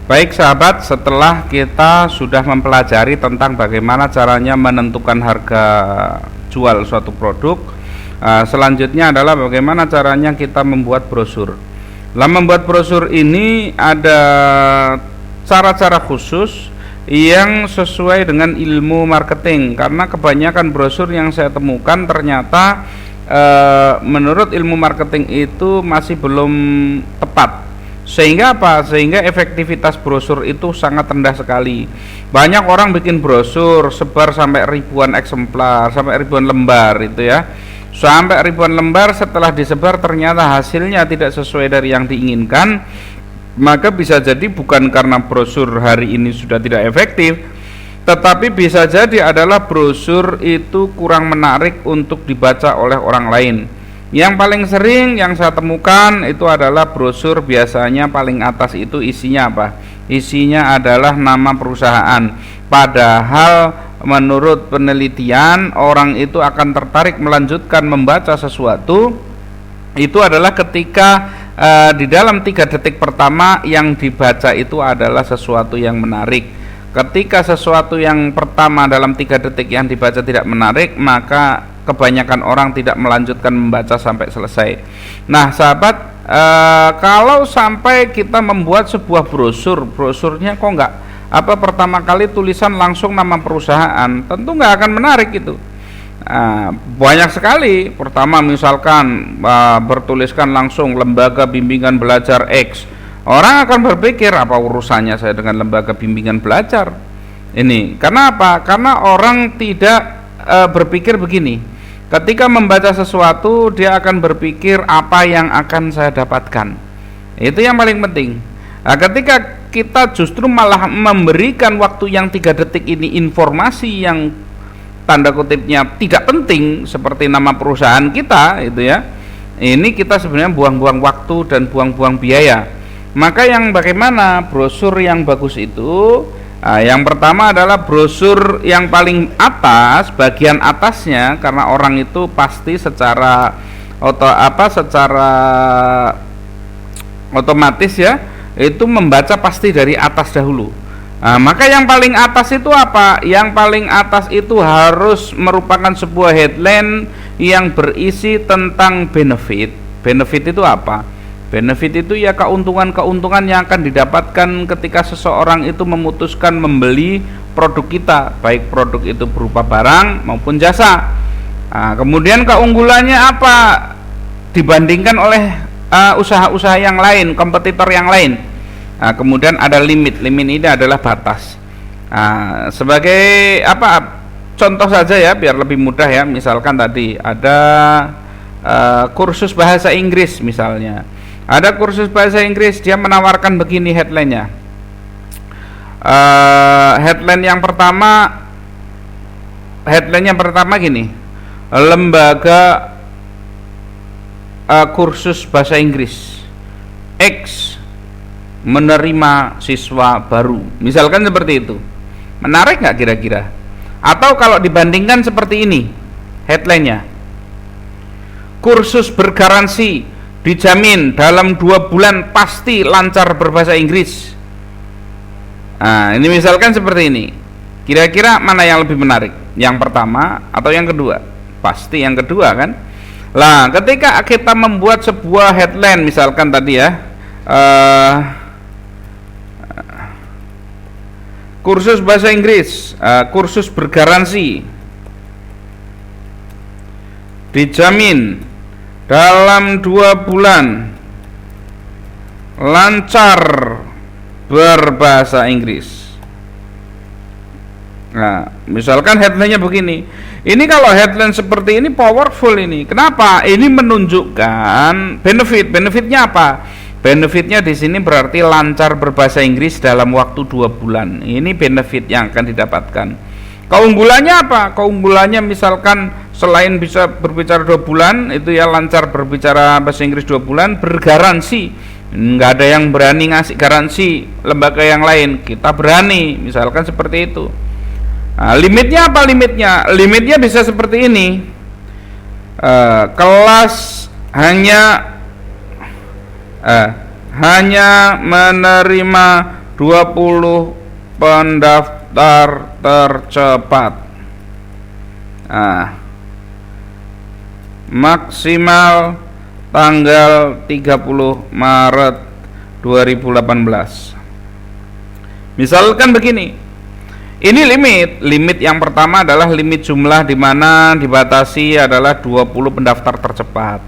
Baik sahabat, setelah kita sudah mempelajari tentang bagaimana caranya menentukan harga jual suatu produk, selanjutnya adalah bagaimana caranya kita membuat brosur. Dalam membuat brosur ini ada cara-cara khusus yang sesuai dengan ilmu marketing, karena kebanyakan brosur yang saya temukan ternyata menurut ilmu marketing itu masih belum tepat. Sehingga apa? Sehingga efektivitas brosur itu sangat rendah sekali. Banyak orang bikin brosur sebar sampai ribuan eksemplar, sampai ribuan lembar itu ya. Sampai ribuan lembar, setelah disebar ternyata hasilnya tidak sesuai dari yang diinginkan. Maka bisa jadi bukan karena brosur hari ini sudah tidak efektif, tetapi bisa jadi adalah brosur itu kurang menarik untuk dibaca oleh orang lain. Yang paling sering yang saya temukan itu adalah brosur biasanya paling atas itu isinya apa? Isinya adalah nama perusahaan. Padahal menurut penelitian orang itu akan tertarik melanjutkan membaca sesuatu itu adalah ketika di dalam 3 detik pertama yang dibaca itu adalah sesuatu yang menarik. Ketika sesuatu yang pertama dalam 3 detik yang dibaca tidak menarik, maka kebanyakan orang tidak melanjutkan membaca sampai selesai. Nah sahabat, kalau sampai kita membuat sebuah brosurnya kok enggak pertama kali tulisan langsung nama perusahaan, tentu enggak akan menarik itu. Banyak sekali. Pertama misalkan bertuliskan langsung lembaga bimbingan belajar X, orang akan berpikir apa urusannya saya dengan lembaga bimbingan belajar ini. Karena apa? Karena orang tidak berpikir begini. Ketika membaca sesuatu, dia akan berpikir apa yang akan saya dapatkan. Itu yang paling penting. Ketika kita justru malah memberikan waktu yang 3 detik ini informasi yang tanda kutipnya tidak penting seperti nama perusahaan kita, itu ya. Ini kita sebenarnya buang-buang waktu dan buang-buang biaya. Maka yang bagaimana brosur yang bagus itu? Yang pertama adalah brosur yang paling atas, bagian atasnya, karena orang itu pasti secara otomatis ya, itu membaca pasti dari atas dahulu. Maka yang paling atas itu apa? Yang paling atas itu harus merupakan sebuah headline yang berisi tentang benefit. Benefit itu apa? Benefit itu ya keuntungan-keuntungan yang akan didapatkan ketika seseorang itu memutuskan membeli produk kita, baik produk itu berupa barang maupun jasa. Kemudian keunggulannya apa dibandingkan oleh usaha-usaha yang lain, kompetitor yang lain. Kemudian ada limit ini adalah batas. Sebagai contoh saja ya biar lebih mudah ya, misalkan tadi ada kursus bahasa Inggris misalnya. Ada kursus bahasa Inggris, dia menawarkan begini headline-nya. Headline-nya pertama gini. Lembaga kursus bahasa Inggris X menerima siswa baru. Misalkan seperti itu. Menarik nggak kira-kira? Atau kalau dibandingkan seperti ini headline-nya. Kursus bergaransi, dijamin dalam 2 bulan pasti lancar berbahasa Inggris. Ini misalkan seperti ini. Kira-kira mana yang lebih menarik? Yang pertama atau yang kedua? Pasti yang kedua kan? Lah, ketika kita membuat sebuah headline misalkan tadi ya, kursus bahasa Inggris, kursus bergaransi, dijamin dalam 2 bulan lancar berbahasa Inggris. Nah, misalkan headline-nya begini. Ini kalau headline seperti ini powerful ini. Kenapa? Ini menunjukkan benefit. Benefitnya apa? Benefitnya di sini berarti lancar berbahasa Inggris dalam waktu 2 bulan. Ini benefit yang akan didapatkan. Keunggulannya apa? Keunggulannya misalkan selain bisa berbicara 2 bulan, itu ya lancar berbicara bahasa Inggris 2 bulan, bergaransi. Nggak ada yang berani ngasih garansi lembaga yang lain, kita berani, misalkan seperti itu. Limitnya apa limitnya? Limitnya bisa seperti ini. Kelas hanya menerima 20 pendaftar tercepat. Nah, maksimal tanggal 30 Maret 2018. Misalkan begini, ini limit yang pertama adalah limit jumlah, di mana dibatasi adalah 20 pendaftar tercepat.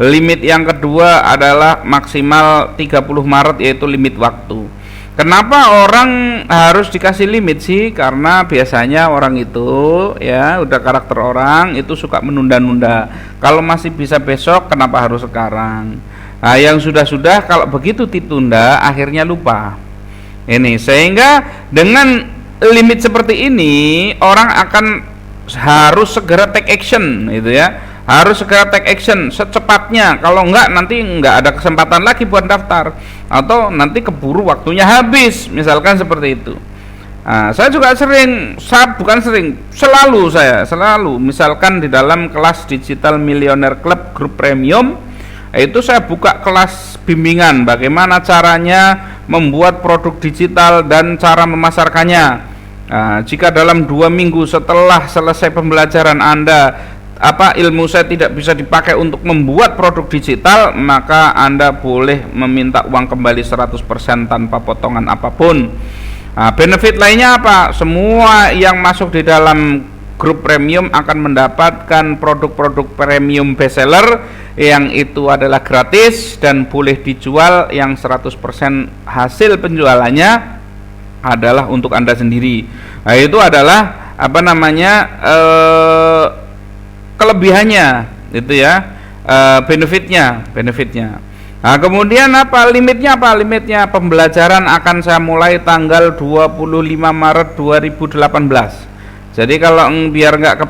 Limit yang kedua adalah maksimal 30 Maret, yaitu limit waktu. Kenapa orang harus dikasih limit sih? Karena biasanya orang itu, ya, udah karakter orang itu suka menunda-nunda. Kalau masih bisa besok, kenapa harus sekarang? Nah, yang sudah-sudah kalau begitu ditunda, akhirnya lupa. Ini sehingga dengan limit seperti ini, orang akan harus segera take action, gitu ya. Harus segera take action secepatnya. Kalau enggak, nanti enggak ada kesempatan lagi buat daftar, atau nanti keburu waktunya habis, misalkan seperti itu. Nah, saya juga selalu misalkan di dalam kelas Digital Millionaire Club Grup Premium, itu saya buka kelas bimbingan bagaimana caranya membuat produk digital dan cara memasarkannya. Nah, jika dalam 2 minggu setelah selesai pembelajaran Anda ilmu saya tidak bisa dipakai untuk membuat produk digital, maka Anda boleh meminta uang kembali 100% tanpa potongan apapun. Nah, benefit lainnya apa? Semua yang masuk di dalam grup premium akan mendapatkan produk-produk premium bestseller yang itu adalah gratis dan boleh dijual, yang 100% hasil penjualannya adalah untuk Anda sendiri. Nah, itu adalah kelebihannya, itu ya, benefitnya. Nah, kemudian limitnya pembelajaran akan saya mulai tanggal 25 Maret 2018. Jadi kalau biar tidak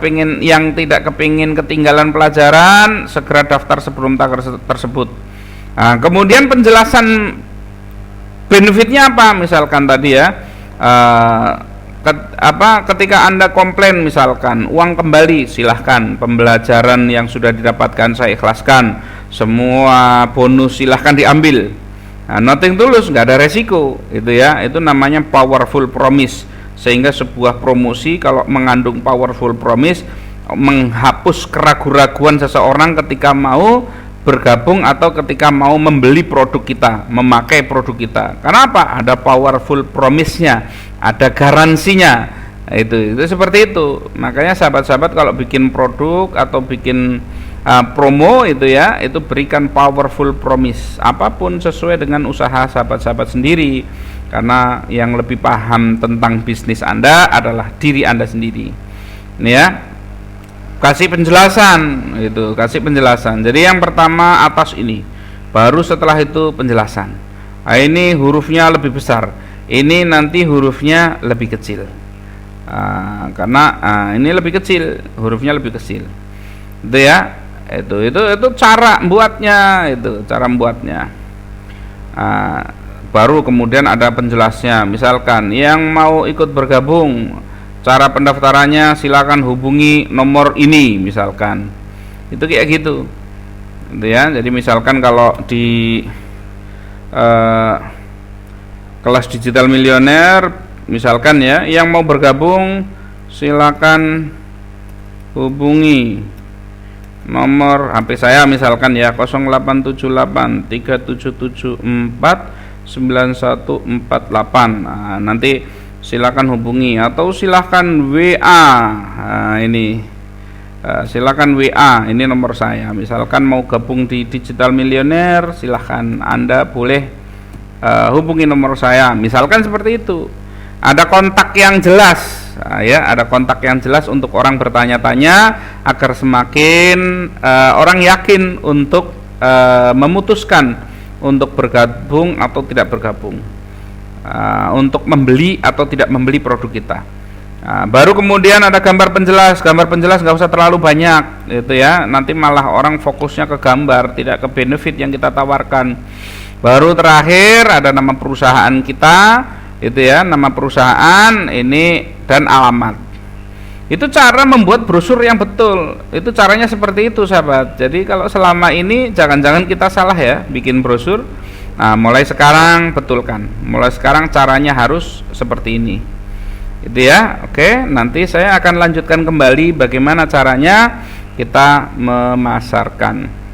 kepingin ketinggalan pelajaran, segera daftar sebelum tanggal tersebut. Nah, kemudian penjelasan benefitnya apa? Misalkan tadi ya, ketika Anda komplain misalkan uang kembali, silahkan. Pembelajaran yang sudah didapatkan saya ikhlaskan, semua bonus silahkan diambil. Nah, nothing tulus, nggak ada resiko, itu ya. Itu namanya powerful promise. Sehingga sebuah promosi kalau mengandung powerful promise, menghapus keraguan-raguan seseorang ketika mau bergabung atau ketika mau membeli produk kita, memakai produk kita. Kenapa? Ada powerful promise-nya, ada garansinya. Itu seperti itu. Makanya sahabat-sahabat kalau bikin produk atau bikin promo, itu ya, itu berikan powerful promise. Apapun sesuai dengan usaha sahabat-sahabat sendiri. Karena yang lebih paham tentang bisnis Anda adalah diri Anda sendiri. Ini ya. Kasih penjelasan. Jadi yang pertama atas ini, baru setelah itu penjelasan. Nah, ini hurufnya lebih besar, ini nanti hurufnya lebih kecil. Karena ini lebih kecil, hurufnya lebih kecil. Itu ya. Itu cara membuatnya, baru kemudian ada penjelasnya. Misalkan yang mau ikut bergabung, cara pendaftarannya silakan hubungi nomor ini, misalkan. Itu kayak gitu. Gitu ya. Jadi misalkan kalau di kelas Digital Millionaire, misalkan ya, yang mau bergabung silakan hubungi nomor HP saya, misalkan ya, 0878 3774 9148. Nah, nanti silakan hubungi atau silakan WA. Nah, silakan WA, ini nomor saya. Misalkan mau gabung di Digital Millionaire, silakan Anda boleh hubungi nomor saya. Misalkan seperti itu. Ada kontak yang jelas, ada kontak yang jelas untuk orang bertanya-tanya, agar semakin orang yakin untuk memutuskan untuk bergabung atau tidak bergabung, untuk membeli atau tidak membeli produk kita. Baru kemudian ada gambar penjelas nggak usah terlalu banyak, gitu ya. Nanti malah orang fokusnya ke gambar, tidak ke benefit yang kita tawarkan. Baru terakhir ada nama perusahaan kita, itu ya, nama perusahaan ini dan alamat. Itu cara membuat brosur yang betul. Itu caranya seperti itu, sahabat. Jadi kalau selama ini jangan-jangan kita salah ya bikin brosur. Nah, mulai sekarang betulkan. Mulai sekarang caranya harus seperti ini. Itu ya. Oke, nanti saya akan lanjutkan kembali bagaimana caranya kita memasarkan.